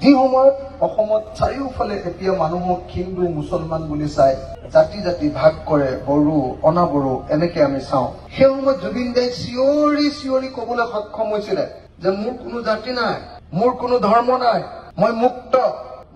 যি সময়ত অসমত চাৰিওফালে এতিয়া মানুহক হিন্দু মুছলমান বুলি চাই জাতি জাতি ভাগ কৰে, বড়ো অনাবড়ো এনেকে আমি চাওঁ। সেই সময়ত জুবিন দাই চিঞৰি চিঞৰি কবলৈ সক্ষম হৈছিলে যে মোৰ কোনো জাতি নাই, মোৰ কোনো ধৰ্ম নাই, মই মুক্ত,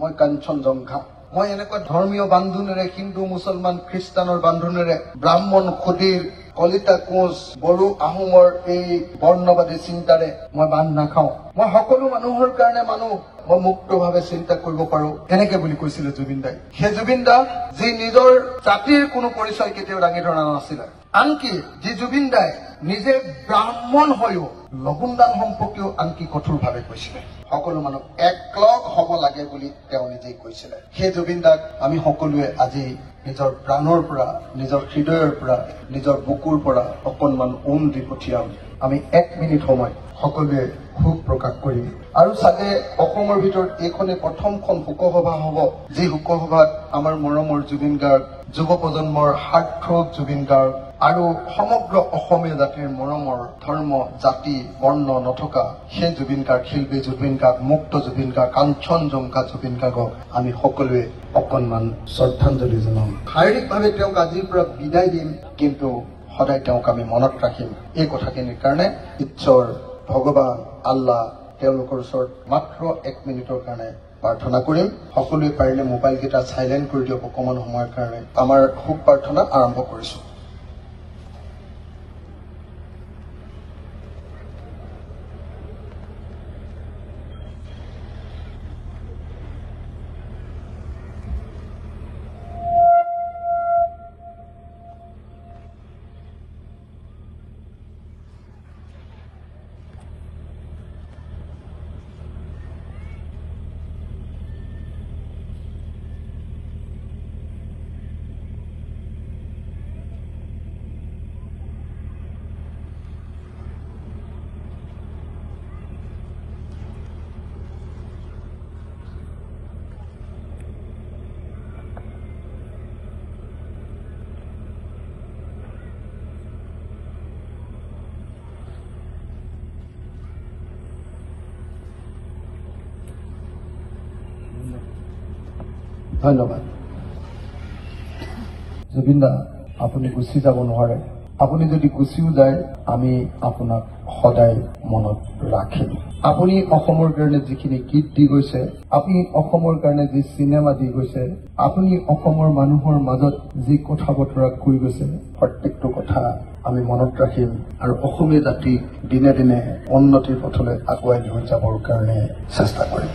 মই কাঞ্চনজংঘা। মই এনেকুৱা ধৰ্মীয় বান্ধোনেৰে হিন্দু মুছলমান খ্ৰীষ্টানৰ বান্ধোনেৰে ব্ৰাহ্মণ খদিৰ কলিতা কোঁচ বড়ো আহোমৰ এই বৰ্ণবাদী চিন্তাৰে মই বান্ধ নাখাওঁ। মই সকলো মানুহৰ কাৰণে মানুহ, মই মুক্তভাৱে চিন্তা কৰিব পাৰো, এনেকে বুলি কৈছিলে জুবিন দাই। সেই জুবিন দা যি নিজৰ জাতিৰ কোনো পৰিচয় কেতিয়াও দাঙি ধৰা নাছিলে, আনকি যি জুবিন দাই নিজে ব্ৰাহ্মণ হৈও লগুণদান সম্পৰ্কেও আনকি কঠোৰভাৱে কৈছিলে। সকলো মানুহ একলগ হব লাগে বুলি তেওঁ নিজেই কৈছিলে। সেই জুবিন দাক আমি সকলোৱে আজি নিজৰ প্ৰাণৰ পৰা, নিজৰ হৃদয়ৰ পৰা, নিজৰ বুকুৰ পৰা অকণমান দি পঠিয়াম। আমি 1 মিনিট সময় সকলোৱে শোক প্ৰকাশ কৰিম। আৰু চাগে অসমৰ ভিতৰত এইখনে প্ৰথমখন শোকসভা হ'ব, যি শোকসভাত আমাৰ মৰমৰ জুবিন গাৰ্গ, যুৱ প্ৰজন্মৰ সাৰ্থক জুবিন গাৰ্গ আৰু সমগ্ৰ অসমীয়া জাতিৰ মৰমৰ ধৰ্ম জাতি বৰ্ণ নথকা সেই জুবিন গাৰ্গ, শিল্পী জুবিন গাৰ্গ, মুক্ত জুবিন গাৰ্গ, কাঞ্চনজংঘা জুবিন গাৰ্গক আমি সকলোৱে অকণমান শ্ৰদ্ধাঞ্জলি জনাম। শাৰীৰিকভাৱে তেওঁক আজিৰ পৰা বিদায় দিম, কিন্তু সদায় তেওঁক আমি মনত ৰাখিম। এই কথাখিনিৰ কাৰণে ঈশ্বৰ, ভগৱান, আল্লাহ তেওঁলোকৰ ওচৰত মাত্ৰ 1 মিনিটৰ কাৰণে প্ৰাৰ্থনা কৰিম। সকলোৱে পাৰিলে মোবাইলকেইটা চাইলেণ্ট কৰি দিয়ক অকণমান সময়ৰ কাৰণে। আমাৰ শোক প্ৰাৰ্থনা আৰম্ভ কৰিছো। ধন্যবাদ। জুবিন দা, আপুনি গুচি যাব নোৱাৰে। আপুনি যদি গুচিও যায়, আমি আপোনাক সদায় মনত ৰাখিম। আপুনি অসমৰ কাৰণে যিখিনি গীত দি গৈছে, আপুনি অসমৰ কাৰণে যি চিনেমা দি গৈছে, আপুনি অসমৰ মানুহৰ মাজত যি কথা বতৰা কৈ গৈছে, প্ৰত্যেকটো কথা আমি মনত ৰাখিম আৰু অসমীয়া জাতিক দিনে দিনে উন্নতিৰ পথলৈ আগুৱাই লৈ যাবৰ কাৰণে চেষ্টা কৰিম।